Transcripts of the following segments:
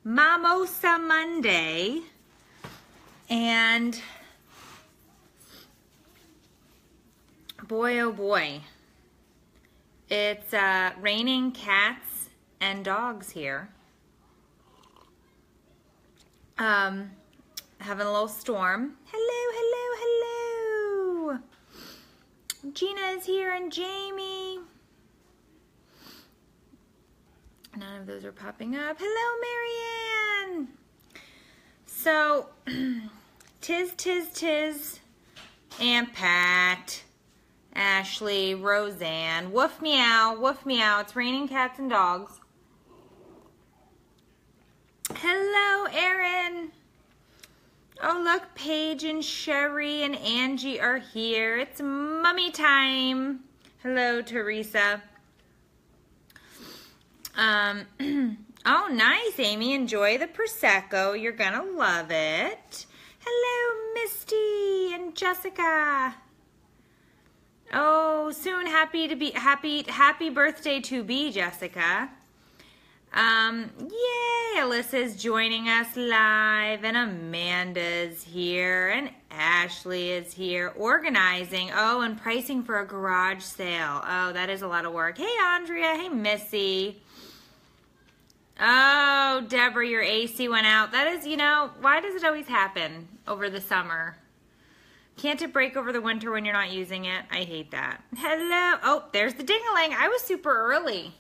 MOMosa Monday, and boy oh boy, it's raining cats and dogs here. Having a little storm. Hello, hello, hello. Gina is here and Jamie. None of those are popping up. Hello, Marianne. So, Tiz, Aunt Pat, Ashley, Roseanne, woof meow, woof meow. It's raining cats and dogs. Hello, Erin. Oh, look, Paige and Sherry and Angie are here. It's mummy time. Hello, Teresa. Oh, nice, Amy. Enjoy the Prosecco. You're gonna love it. Hello, Misty and Jessica. Oh, soon happy birthday to be, Jessica. Yay, Alyssa's joining us live, and Amanda's here, and Ashley is here, organizing, oh, and pricing for a garage sale. Oh, that is a lot of work. Hey, Andrea. Hey, Missy. Oh, Deborah, your AC went out. That is, you know, why does it always happen over the summer? Can't it break over the winter when you're not using it? I hate that. Hello. Oh, there's the ding-a-ling. I was super early.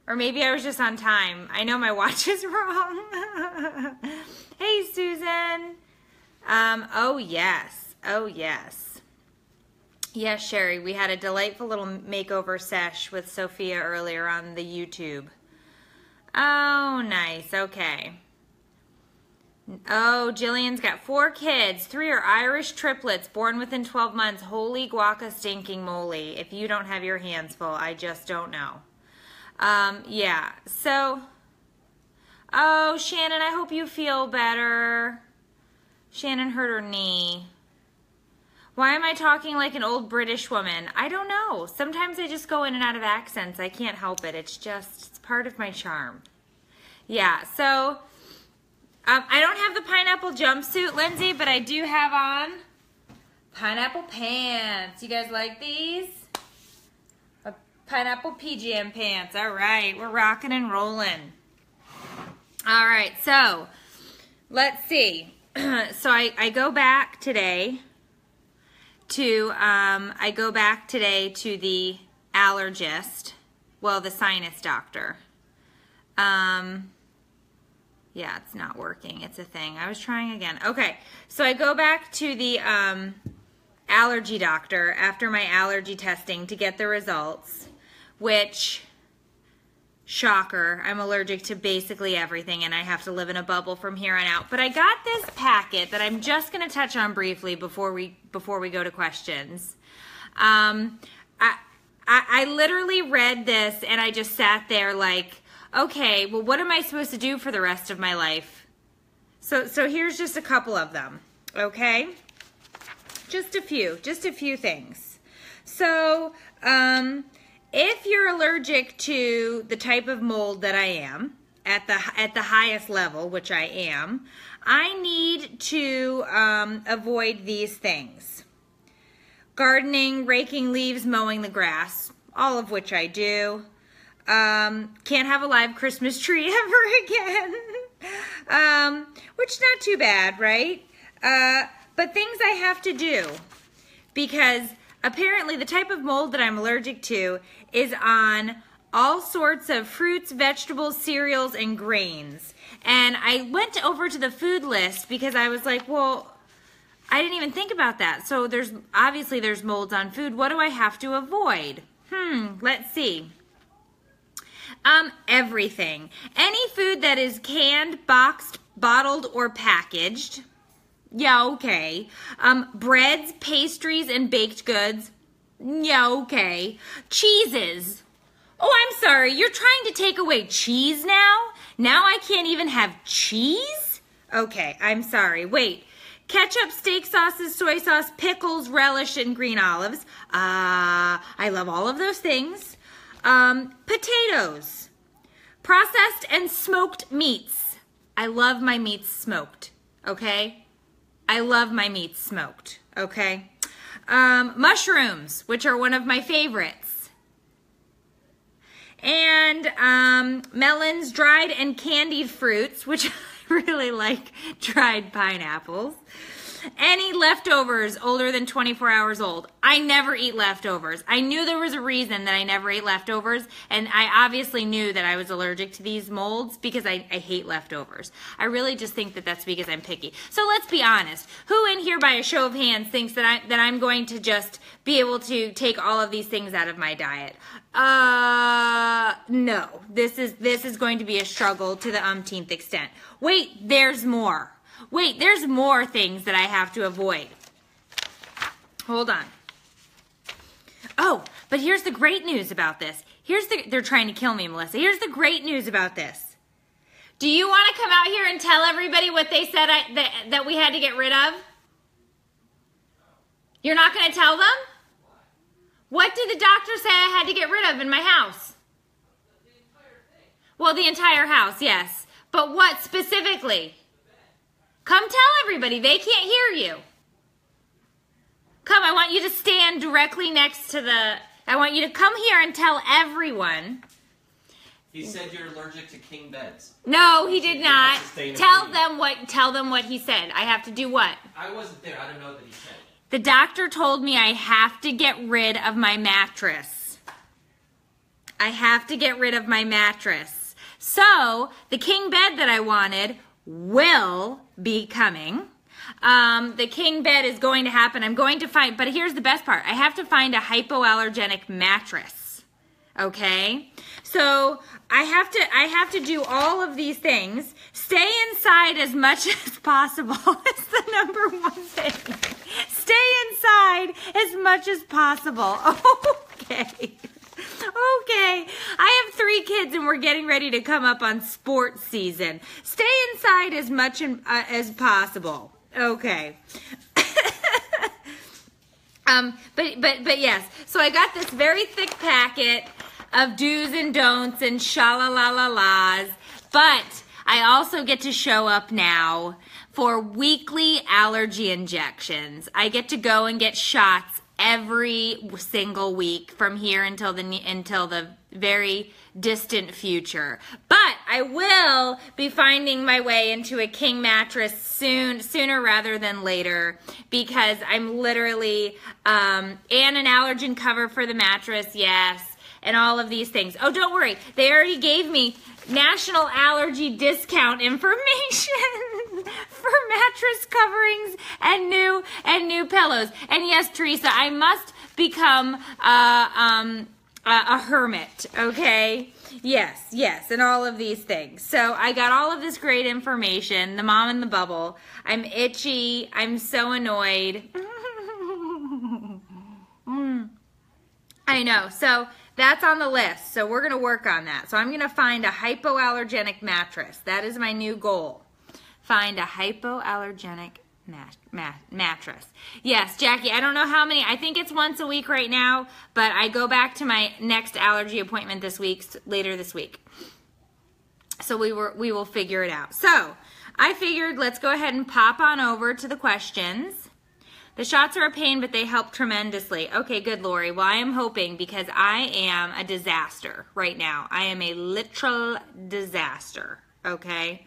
Or maybe I was just on time. I know my watch is wrong. Hey, Susan. Oh, yes. Oh, yes. Yes, Sherry. We had a delightful little makeover sesh with Sophia earlier on the YouTube. Oh, nice. Okay. Oh, Jillian's got 4 kids. 3 are Irish triplets born within 12 months. Holy guaca stinking moly. If you don't have your hands full, I just don't know. Yeah, so, oh, Shannon, I hope you feel better. Shannon hurt her knee. Why am I talking like an old British woman? I don't know. Sometimes I just go in and out of accents. I can't help it. It's part of my charm. Yeah, so, I don't have the pineapple jumpsuit, Lindsay, but I do have on pineapple pants. You guys like these? Pineapple PGM pants. All right, we're rocking and rolling. All right, so let's see. So I go back today to the allergist. Well, the sinus doctor. Yeah, it's not working. It's a thing. I was trying again. Okay, so I go back to the allergy doctor after my allergy testing to get the results. Which, shocker, I'm allergic to basically everything and I have to live in a bubble from here on out. But I got this packet that I'm just going to touch on briefly before we go to questions. I literally read this and I just sat there like, okay, well, what am I supposed to do for the rest of my life? So here's just a couple of them, okay? Just a few things. So, if you're allergic to the type of mold that I am, at the highest level, which I am, I need to avoid these things. Gardening, raking leaves, mowing the grass, all of which I do. Can't have a live Christmas tree ever again. Which not too bad, right? But things I have to do because apparently the type of mold that I'm allergic to is on all sorts of fruits, vegetables, cereals, and grains. And I went over to the food list because I was like, well, I didn't even think about that. So obviously there's molds on food. What do I have to avoid? Let's see. Everything. Any food that is canned, boxed, bottled, or packaged. Yeah, okay. Breads, pastries, and baked goods. Yeah, okay. Cheeses. Oh, I'm sorry. You're trying to take away cheese now? Now I can't even have cheese? Okay, I'm sorry. Wait. Ketchup, steak sauces, soy sauce, pickles, relish, and green olives. I love all of those things. Potatoes. Processed and smoked meats. I love my meats smoked, okay? I love my meats smoked, okay? Mushrooms, which are one of my favorites. And melons, dried and candied fruits, which I really like dried pineapples. Any leftovers older than 24 hours old. I never eat leftovers. I knew there was a reason that I never ate leftovers, and I obviously knew that I was allergic to these molds because I hate leftovers. I really just think that that's because I'm picky. So let's be honest. Who in here by a show of hands thinks that I'm going to just be able to take all of these things out of my diet? No. This is going to be a struggle to the umpteenth extent. Wait, there's more. Wait, there's more things that I have to avoid. Hold on. Oh, but here's the great news about this. They're trying to kill me, Melissa. Here's the great news about this. Do you want to come out here and tell everybody what they said that we had to get rid of? You're not going to tell them? What did the doctor say I had to get rid of in my house? The entire thing. Well, the entire house, yes. But what specifically? Come tell everybody. They can't hear you. Come, I want you to stand directly next to I want you to come here and tell everyone. He said you're allergic to king beds. No, he did not. Tell them what he said. I have to do what? I wasn't there. I don't know what he said. The doctor told me I have to get rid of my mattress. I have to get rid of my mattress. So, the king bed that I wanted will be coming. The king bed is going to happen. I'm going to find, but here's the best part. I have to find a hypoallergenic mattress. Okay? So I have to do all of these things. Stay inside as much as possible. It's the number one thing. Stay inside as much as possible. Okay. Okay, I have 3 kids and we're getting ready to come up on sports season. Stay inside as much as possible. Okay. But yes, so I got this very thick packet of do's and don'ts and sha-la-la-la-las, but I also get to show up now for weekly allergy injections. I get to go and get shots every single week from here until the very distant future. But I will be finding my way into a king mattress sooner rather than later, because I'm literally and an allergen cover for the mattress, yes, and all of these things. Oh, don't worry, they already gave me national allergy discount information for mattress coverings and new pillows. And yes, Teresa, I must become a hermit, okay? Yes, and all of these things. So I got all of this great information, the mom in the bubble. I'm itchy. I'm so annoyed. I know. So that's on the list. So we're going to work on that. So I'm going to find a hypoallergenic mattress. That is my new goal. Find a hypoallergenic mattress. Yes, Jackie, I don't know how many. I think it's once a week right now, but I go back to my next allergy appointment later this week. So we will figure it out. So I figured let's go ahead and pop on over to the questions. The shots are a pain, but they help tremendously. Okay, good, Lori. Well, I am hoping, because I am a disaster right now. I am a literal disaster, okay?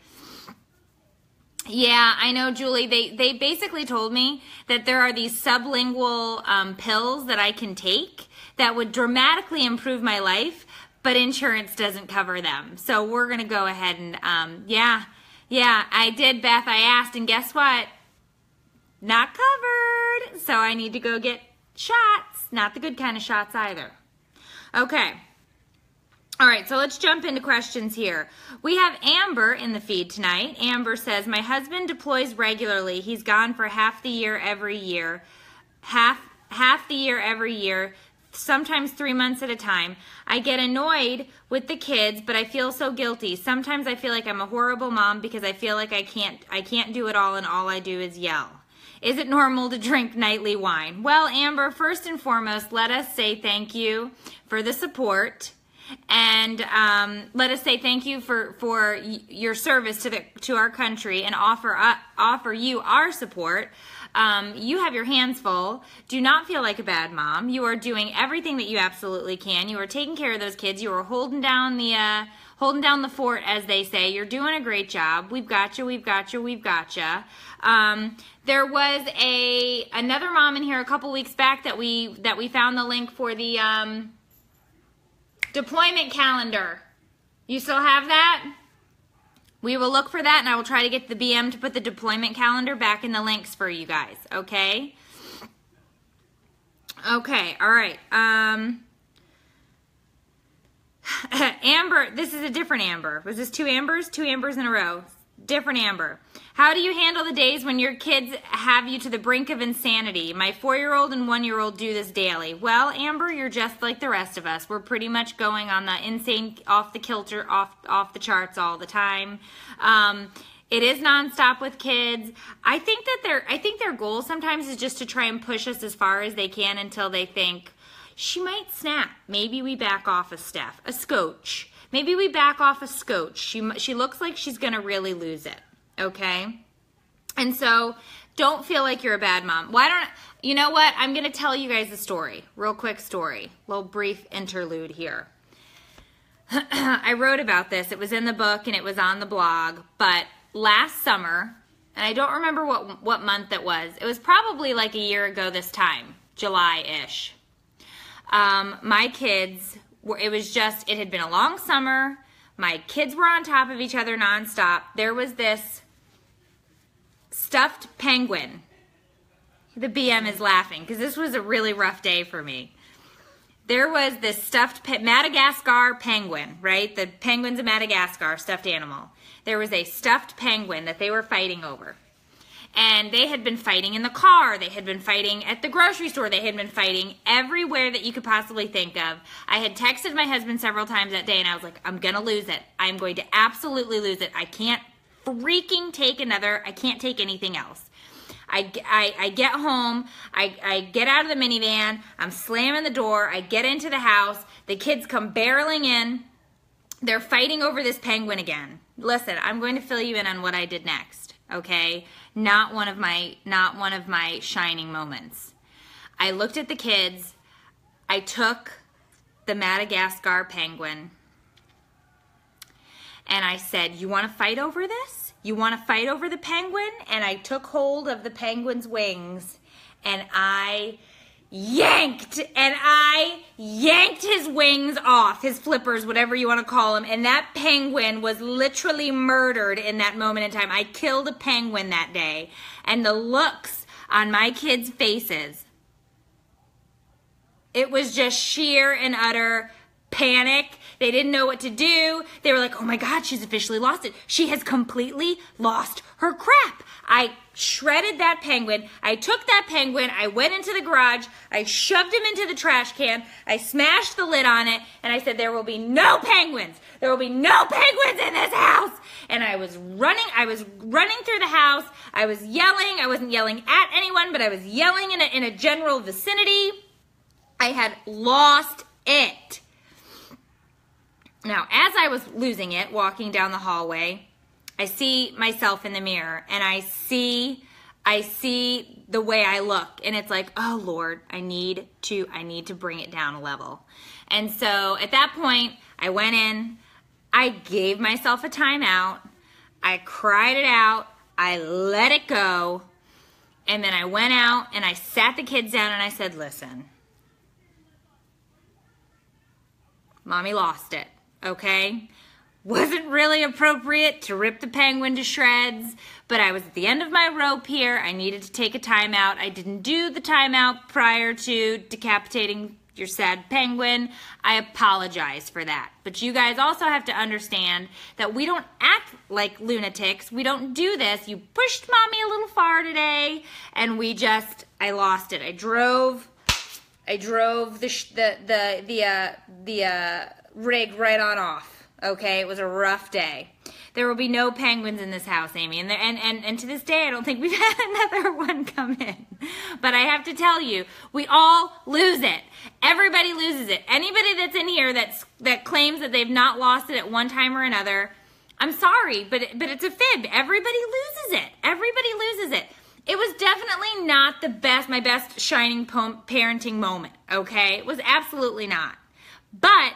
Yeah, I know, Julie. They basically told me that there are these sublingual pills that I can take that would dramatically improve my life, but insurance doesn't cover them. So we're going to go ahead and, yeah, I did, Beth. I asked, and guess what? Not covered. So I need to go get shots. Not the good kind of shots either. Okay. All right, so let's jump into questions here. We have Amber in the feed tonight. Amber says, my husband deploys regularly. He's gone for half the year every year. Half the year every year, sometimes 3 months at a time. I get annoyed with the kids, but I feel so guilty. Sometimes I feel like I'm a horrible mom because I feel like I can't do it all, and all I do is yell. Is it normal to drink nightly wine? Well, Amber, first and foremost, let us say thank you for the support. and let us say thank you for your service to our country and offer you our support. You have your hands full. Do not feel like a bad mom. You are doing everything that you absolutely can. You are taking care of those kids. You are holding down the fort, as they say. You're doing a great job. We've got you. We've got you. We've got you. There was another mom in here a couple weeks back that we found the link for the deployment calendar. You still have that? We will look for that, and I will try to get the BM to put the deployment calendar back in the links for you guys, okay? Okay, all right. Amber, this is a different Amber. Was this two Ambers? Two Ambers in a row. Different Amber. How do you handle the days when your kids have you to the brink of insanity? My 4-year-old and 1-year-old do this daily. Well, Amber, you're just like the rest of us. We're pretty much going on the insane, off the kilter, off the charts all the time. It is nonstop with kids. I think their goal sometimes is just to try and push us as far as they can until they think she might snap. Maybe we back off a scotch. Maybe we back off a scotch. She looks like she's going to really lose it, okay? And so don't feel like you're a bad mom. You know what? I'm going to tell you guys a story, real quick story, little brief interlude here. I wrote about this. It was in the book and it was on the blog, but last summer, and I don't remember what month it was. It was probably like a year ago this time, July-ish. My kids... it had been a long summer. My kids were on top of each other nonstop. There was this stuffed penguin. The BM is laughing because this was a really rough day for me. There was this stuffed Madagascar penguin, right? The penguins of Madagascar, stuffed animal. There was a stuffed penguin that they were fighting over. And they had been fighting in the car. They had been fighting at the grocery store. They had been fighting everywhere that you could possibly think of. I had texted my husband several times that day, and I was like, I'm going to lose it. I'm going to absolutely lose it. I can't freaking take I can't take anything else. I get home. I get out of the minivan. I'm slamming the door. I get into the house. The kids come barreling in. They're fighting over this penguin again. Listen, I'm going to fill you in on what I did next, okay? Not one of my shining moments. I looked at the kids. I took the Madagascar penguin and I said, you want to fight over this? You want to fight over the penguin? And I took hold of the penguin's wings and I yanked his wings off, his flippers, whatever you want to call them, and that penguin was literally murdered in that moment in time. I killed a penguin that day, and the looks on my kids' faces, it was just sheer and utter panic. They didn't know what to do. They were like, oh my God, she's officially lost it. She has completely lost her crap. I shredded that penguin. I took that penguin. I went into the garage. I shoved him into the trash can. I smashed the lid on it. And I said, there will be no penguins. There will be no penguins in this house. And I was running through the house. I was yelling. I wasn't yelling at anyone, but I was yelling in a general vicinity. I had lost it. Now, as I was losing it, walking down the hallway, I see myself in the mirror, and I see the way I look, and it's like, oh Lord, I need to bring it down a level. And so at that point, I went in, I gave myself a timeout, I cried it out, I let it go, and then I went out and I sat the kids down and I said, listen, Mommy lost it, okay? Wasn't really appropriate to rip the penguin to shreds, but I was at the end of my rope here. I needed to take a timeout. I didn't do the timeout prior to decapitating your sad penguin. I apologize for that. But you guys also have to understand that we don't act like lunatics. We don't do this. You pushed Mommy a little far today, and I lost it. I drove the rig right on off. Okay, it was a rough day. There will be no penguins in this house, Amy. And to this day, I don't think we've had another one come in. But I have to tell you, we all lose it. Everybody loses it. Anybody that's in here that claims that they've not lost it at one time or another, I'm sorry, but it's a fib. Everybody loses it. Everybody loses it. It was definitely not my best shining parenting moment, okay? It was absolutely not. But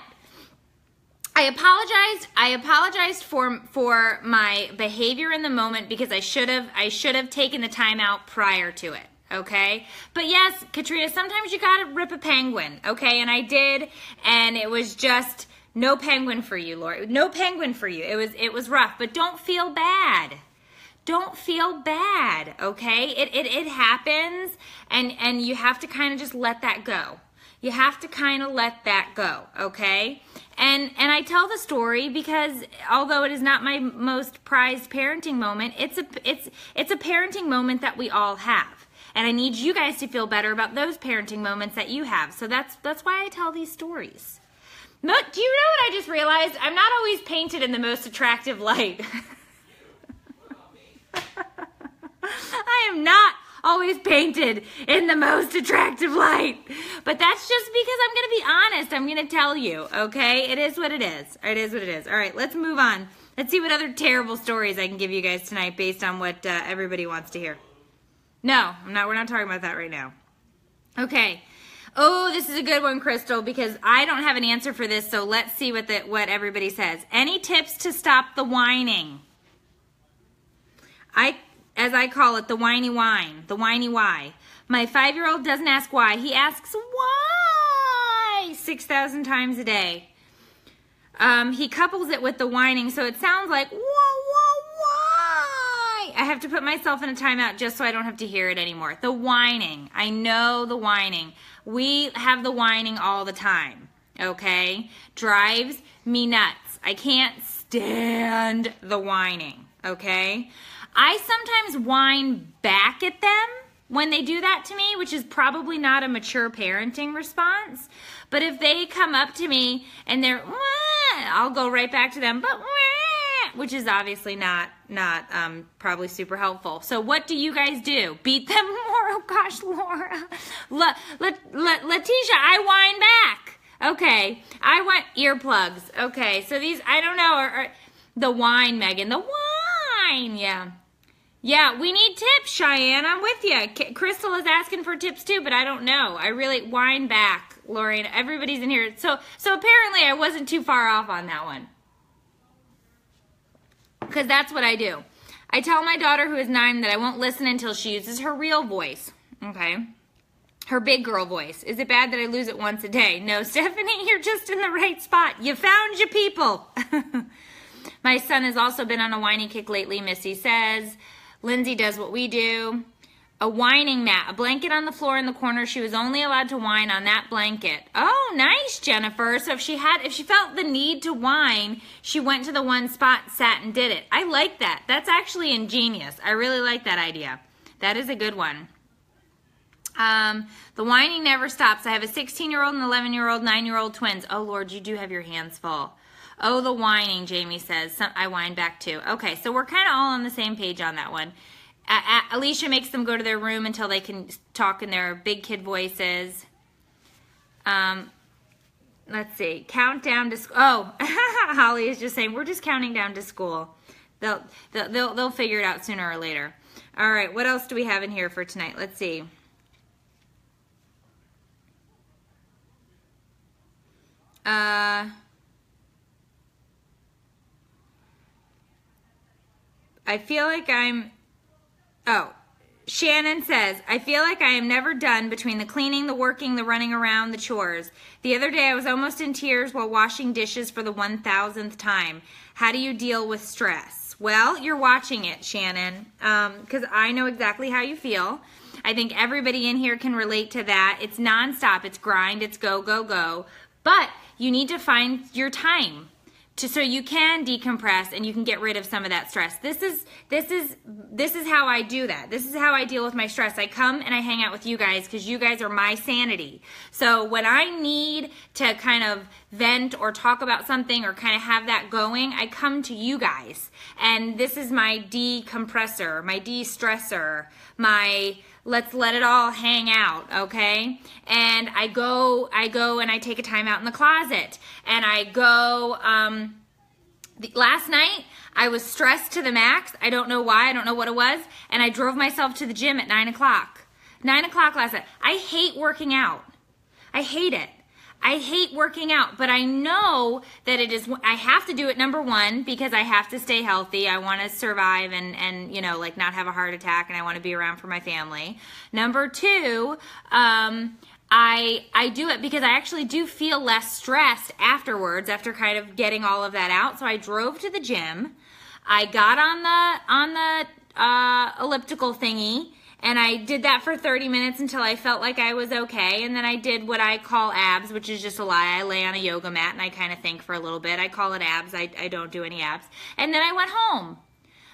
I apologized for my behavior in the moment because I should have taken the time out prior to it, okay? But yes, Katrina, sometimes you gotta rip a penguin, okay? And I did, and it was just no penguin for you, Lori. No penguin for you. It was rough, but don't feel bad. Don't feel bad, okay? It happens, and you have to kind of just let that go. You have to kind of let that go, okay? And I tell the story because although it is not my most prized parenting moment, it's a parenting moment that we all have. And I need you guys to feel better about those parenting moments that you have. So that's why I tell these stories. Do you know what I just realized? I'm not always painted in the most attractive light. I am not always painted in the most attractive light. But that's just because I'm going to be honest. I'm going to tell you, okay? It is what it is. It is what it is. All right, let's move on. Let's see what other terrible stories I can give you guys tonight based on what everybody wants to hear. No, we're not talking about that right now. Okay. Oh, this is a good one, Crystal, because I don't have an answer for this, so let's see what everybody says. Any tips to stop the whining? As I call it, the whiny whine, the whiny why. My 5-year-old doesn't ask why. He asks why 6,000 times a day. He couples it with the whining, so it sounds like why. I have to put myself in a timeout just so I don't have to hear it anymore. The whining. I know the whining. We have the whining all the time, okay? Drives me nuts. I can't stand the whining, okay? I sometimes whine back at them when they do that to me, which is probably not a mature parenting response. But if they come up to me and they're, I'll go right back to them, but which is obviously not probably super helpful. So what do you guys do? Beat them more? Oh gosh, Laura. Letitia, I whine back. Okay, I want earplugs. Okay, so these, I don't know, the whine, Megan, the whine, yeah. Yeah, we need tips, Cheyenne. I'm with you. Crystal is asking for tips too, but I don't know. I really whine back, Lori. Everybody's in here. So apparently I wasn't too far off on that one. Because that's what I do. I tell my daughter who is 9 that I won't listen until she uses her real voice. Okay? Her big girl voice. Is it bad that I lose it once a day? No, Stephanie, you're just in the right spot. You found your people. My son has also been on a whiny kick lately, Missy says. Lindsay does what we do. A whining mat, a blanket on the floor in the corner. She was only allowed to whine on that blanket. Oh, nice, Jennifer. So if she felt the need to whine, she went to the one spot, sat and did it. I like that. That's actually ingenious. I really like that idea. That is a good one. The whining never stops. I have a 16-year-old, an 11-year-old, 9-year-old twins. Oh, Lord, you do have your hands full. Oh, the whining, Jamie says. I whine back too. Okay, so we're kind of all on the same page on that one. Alicia makes them go to their room until they can talk in their big kid voices. Let's see. Countdown to school. Oh, Holly is just saying, we're just counting down to school. They'll figure it out sooner or later. All right, what else do we have in here for tonight? Let's see. I feel like Shannon says, I feel like I am never done between the cleaning, the working, the running around, the chores. The other day I was almost in tears while washing dishes for the 1,000th time. How do you deal with stress? Well, you're watching it, Shannon, because I know exactly how you feel. I think everybody in here can relate to that. It's nonstop. It's grind. It's go, go, go. But you need to find your time so you can decompress and you can get rid of some of that stress. This is how I do that. This is how I deal with my stress. I come and I hang out with you guys because you guys are my sanity. So when I need to kind of vent or talk about something or kind of have that going, I come to you guys. And this is my decompressor, my de-stressor, my let's let it all hang out, okay? And I go and I take a time out in the closet. And I go, last night, I was stressed to the max. I don't know why, I don't know what it was. And I drove myself to the gym at 9 o'clock. 9 o'clock last night. I hate working out. I hate it. I hate working out, but I know that I have to do it, number one, because I have to stay healthy. I want to survive and you know, like not have a heart attack, and I want to be around for my family. Number two, I do it because I actually do feel less stressed afterwards, after kind of getting all of that out. So I drove to the gym. I got on the elliptical thingy, and I did that for 30 minutes until I felt like I was okay. And then I did what I call abs, which is just a lie. I lay on a yoga mat and I kind of think for a little bit. I call it abs. I don't do any abs. And then I went home.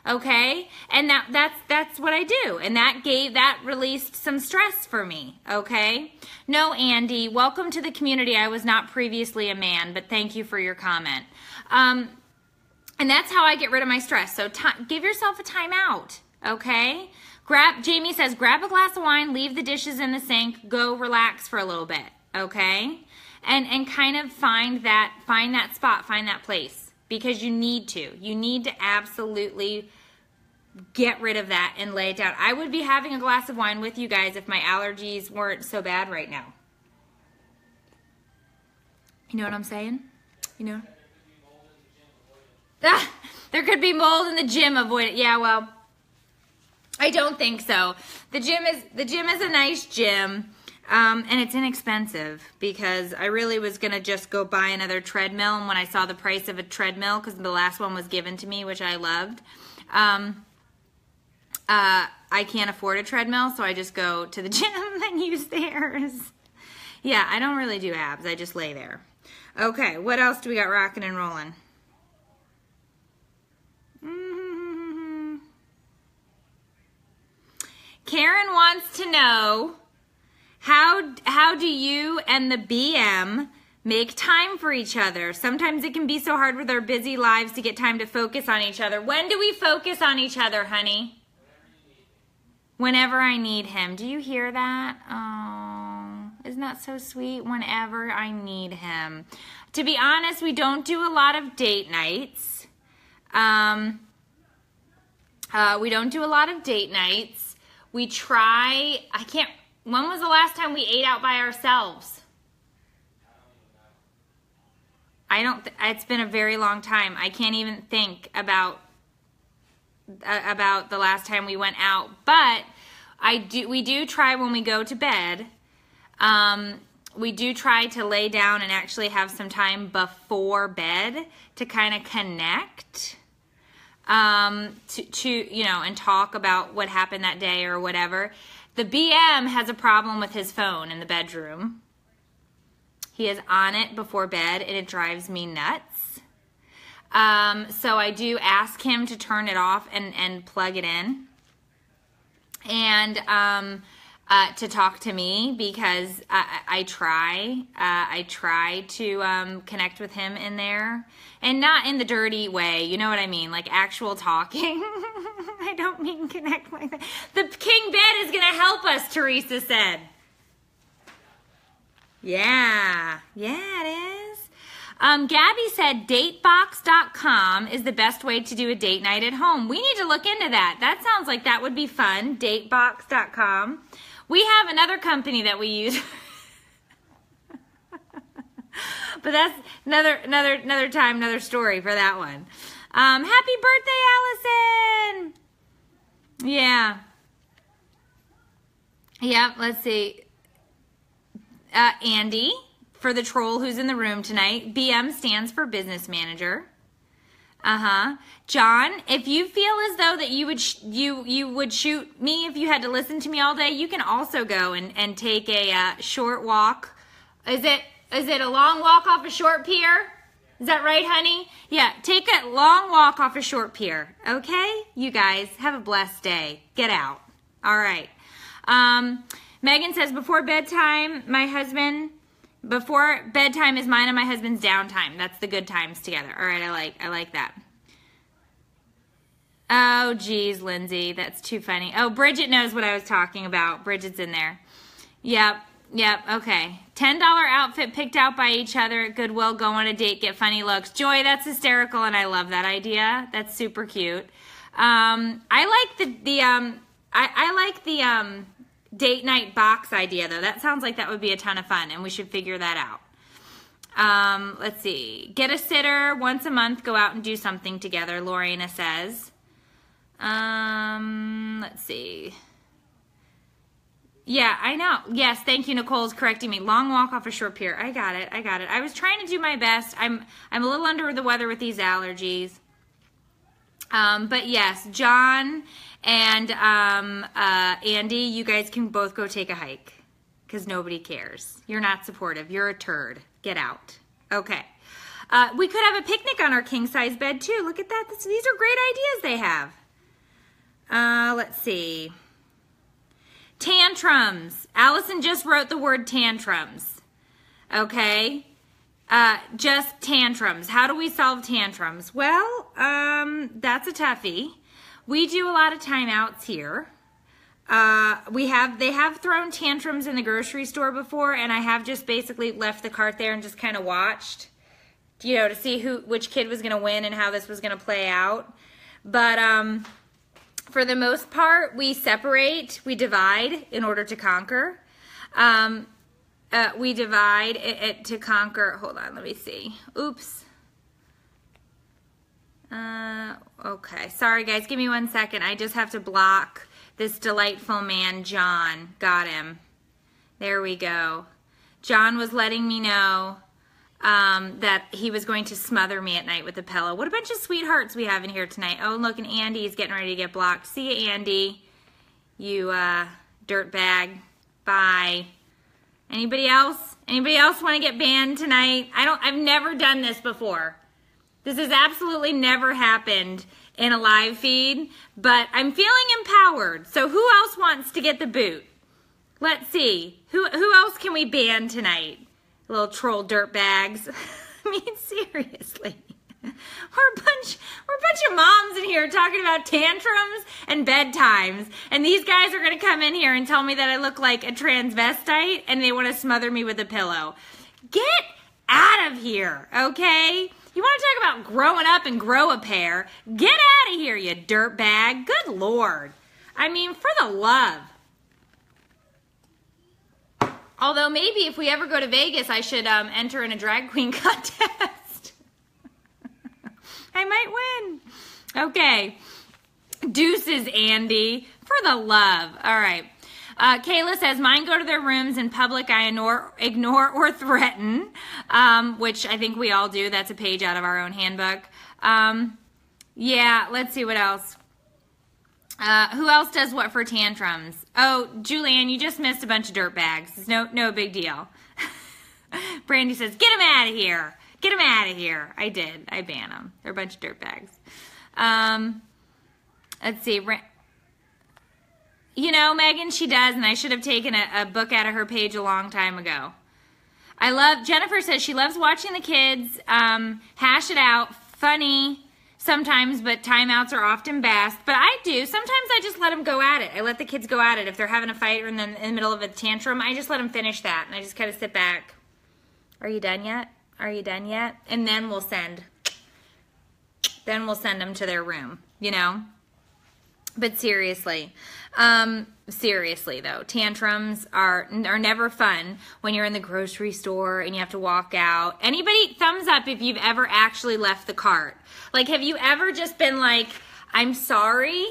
Okay? And that's what I do. And that released some stress for me. Okay? No, Andy, welcome to the community. I was not previously a man, but thank you for your comment. And that's how I get rid of my stress. So give yourself a timeout. Okay? Jamie says, grab a glass of wine, leave the dishes in the sink, go relax for a little bit, okay? And kind of find that spot, find that place, because you need to. You need to absolutely get rid of that and lay it down. I would be having a glass of wine with you guys if my allergies weren't so bad right now. You know what I'm saying? You know? There could be mold in the gym, avoid it. Yeah, well, I don't think so. The gym is a nice gym, and it's inexpensive, because I really was gonna just go buy another treadmill, and when I saw the price of a treadmill, because the last one was given to me, which I loved, I can't afford a treadmill, so I just go to the gym and use theirs. Yeah, I don't really do abs. I just lay there. Okay, what else do we got rocking and rolling? Karen wants to know, how do you and the BM make time for each other? Sometimes it can be so hard with our busy lives to get time to focus on each other. When do we focus on each other, honey? Whenever I need him. Do you hear that? Oh, isn't that so sweet? Whenever I need him. To be honest, we don't do a lot of date nights. We don't do a lot of date nights. We try, when was the last time we ate out by ourselves? It's been a very long time. I can't even think about the last time we went out, but we do try when we go to bed. We do try to lay down and actually have some time before bed to kind of connect. You know, and talk about what happened that day or whatever. The BM has a problem with his phone in the bedroom. He is on it before bed, and it drives me nuts. So I do ask him to turn it off and plug it in, and to talk to me, because I try to connect with him in there, and not in the dirty way, you know what I mean, like actual talking. I don't mean connect like that. The king bed is gonna help us, Teresa said. Yeah, it is. Gabby said datebox.com is the best way to do a date night at home. We need to look into that. That sounds like that would be fun. Datebox.com. We have another company that we use. But that's another time, another story for that one. Happy birthday, Allison! Yeah. Yep, let's see. Andy, for the troll who's in the room tonight, BM stands for business manager. John, if you feel as though that you would shoot me if you had to listen to me all day, you can also go and take a short walk. Is it a long walk off a short pier? Is that right, honey? Yeah, take a long walk off a short pier, okay? You guys, have a blessed day. Get out. All right. Megan says, before bedtime is mine and my husband's downtime. That's the good times together. All right, I like that. Oh, geez, Lindsay, that's too funny. Oh, Bridget knows what I was talking about. Bridget's in there. Yep, okay. $10 outfit picked out by each other at Goodwill. Go on a date, get funny looks. Joy, that's hysterical, and I love that idea. That's super cute. I like the date night box idea, though. That sounds like that would be a ton of fun, and we should figure that out. Let's see. Get a sitter once a month. Go out and do something together, Lorena says. Let's see. Yeah, I know. Yes, thank you. Nicole's correcting me. Long walk off a short pier. I got it. I was trying to do my best. I'm a little under the weather with these allergies. But yes, John and Andy, you guys can both go take a hike because nobody cares. You're not supportive. You're a turd. Get out. Okay. We could have a picnic on our king-size bed too. Look at that. These are great ideas they have. Let's see. Tantrums. Allison just wrote the word tantrums. Okay. Just tantrums. How do we solve tantrums? Well, that's a toughie. We do a lot of timeouts here. They have thrown tantrums in the grocery store before, and I have just basically left the cart there and just kind of watched, you know, to see which kid was going to win and how this was going to play out. But, for the most part, we divide in order to conquer. We divide it to conquer. Hold on, let me see. Oops. Okay, sorry guys, give me 1 second. I just have to block this delightful man, John. Got him. There we go. John was letting me know that he was going to smother me at night with a pillow. What a bunch of sweethearts we have in here tonight. Oh, look, and Andy's getting ready to get blocked. See you, Andy. You dirtbag. Bye. Anybody else? Anybody else want to get banned tonight? I've never done this before. This has absolutely never happened in a live feed, but I'm feeling empowered. So who else wants to get the boot? Let's see. Who else can we ban tonight? Little troll dirtbags. I mean, seriously. We're a bunch of moms in here talking about tantrums and bedtimes. And these guys are going to come in here and tell me that I look like a transvestite and they want to smother me with a pillow. Get out of here, okay? You want to talk about growing up and grow a pair? Get out of here, you dirtbag. Good Lord. I mean, for the love. Although maybe if we ever go to Vegas, I should enter in a drag queen contest. I might win. Okay. Deuces, Andy. For the love. All right. Kayla says, mine go to their rooms in public. I ignore or threaten, which I think we all do. That's a page out of our own handbook. Yeah, let's see what else. Who else does what for tantrums? Oh, Julianne, you just missed a bunch of dirt bags. It's no big deal. Brandy says, get them out of here. Get them out of here. I did. I ban them. They're a bunch of dirt bags. Let's see. You know, Megan, she does, and I should have taken a book out of her page a long time ago. Jennifer says she loves watching the kids hash it out. Funny sometimes, but timeouts are often best. But I do. Sometimes I just let them go at it. I let the kids go at it. If they're having a fight or in the middle of a tantrum, I just let them finish that. And I just kind of sit back. Are you done yet? Are you done yet? And then we'll send them to their room, you know? But seriously though, tantrums are never fun when you're in the grocery store and you have to walk out. Anybody, thumbs up if you've ever actually left the cart. Like, have you ever just been like, I'm sorry,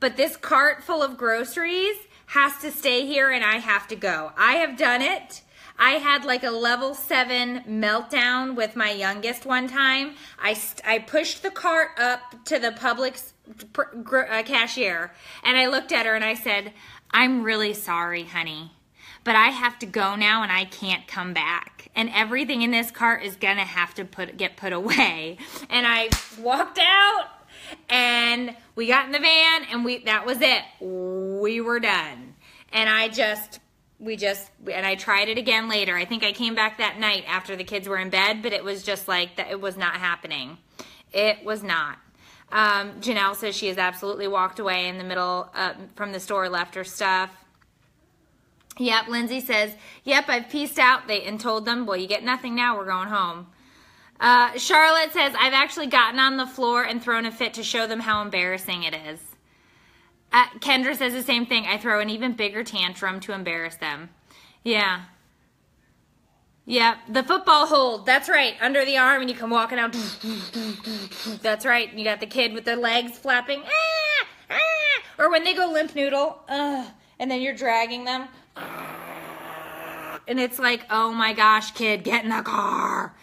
but this cart full of groceries has to stay here and I have to go. I have done it. I had like a level 7 meltdown with my youngest one time. I pushed the cart up to the Publix cashier and I looked at her and I said, I'm really sorry, honey, but I have to go now and I can't come back. And everything in this cart is gonna have to get put away. And I walked out and we got in the van and that was it. We were done. And I tried it again later. I think I came back that night after the kids were in bed, but it was just like that. It was not happening. It was not. Janelle says she has absolutely walked away in the middle from the store, left her stuff. Yep, Lindsay says, yep, I've pieced out and told them, well, you get nothing now, we're going home. Charlotte says, I've actually gotten on the floor and thrown a fit to show them how embarrassing it is. Kendra says the same thing. I throw an even bigger tantrum to embarrass them. Yeah. Yep, the football hold. That's right, under the arm, and you come walking out. That's right. You got the kid with their legs flapping. Ah, ah. Or when they go limp noodle, and then you're dragging them. And it's like, oh my gosh, kid, get in the car.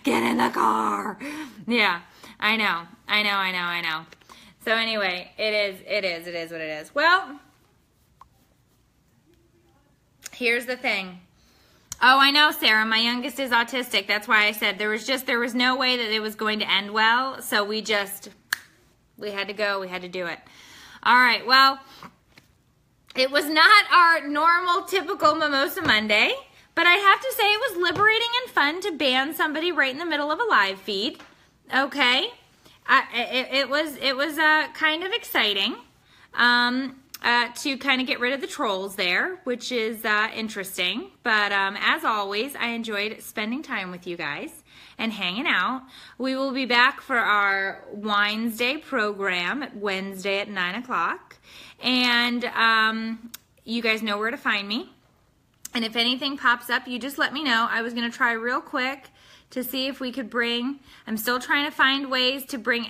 Get in the car. Yeah, I know. So anyway, it is what it is. Well, here's the thing. Oh, I know, Sarah. My youngest is autistic. That's why I said there was no way that it was going to end well. So we had to go. We had to do it. All right. Well, it was not our normal, typical MOMosa Monday, but I have to say it was liberating and fun to ban somebody right in the middle of a live feed. Okay. It was kind of exciting to kind of get rid of the trolls there, which is interesting. But as always, I enjoyed spending time with you guys and hanging out. We will be back for our Wednesday program Wednesday at 9 o'clock. And you guys know where to find me. And if anything pops up, you just let me know. I was going to try real quick to see if we could I'm still trying to find ways to bring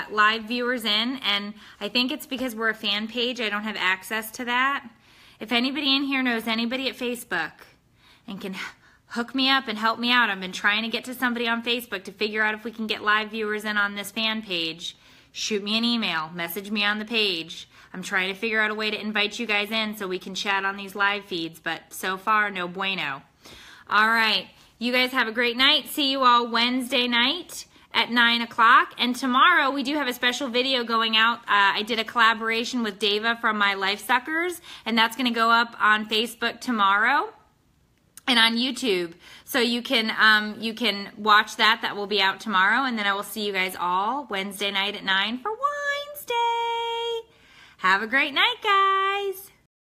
live viewers in, and I think it's because we're a fan page, I don't have access to that. If anybody in here knows anybody at Facebook and can hook me up and help me out, I've been trying to get to somebody on Facebook to figure out if we can get live viewers in on this fan page. Shoot me an email, message me on the page. I'm trying to figure out a way to invite you guys in so we can chat on these live feeds, but so far, no bueno. All right. You guys have a great night. See you all Wednesday night at 9 o'clock. And tomorrow we do have a special video going out. I did a collaboration with Dava from My Life Suckers, and that's going to go up on Facebook tomorrow and on YouTube. So you can watch that. That will be out tomorrow. And then I will see you guys all Wednesday night at 9 for Wednesday. Have a great night, guys.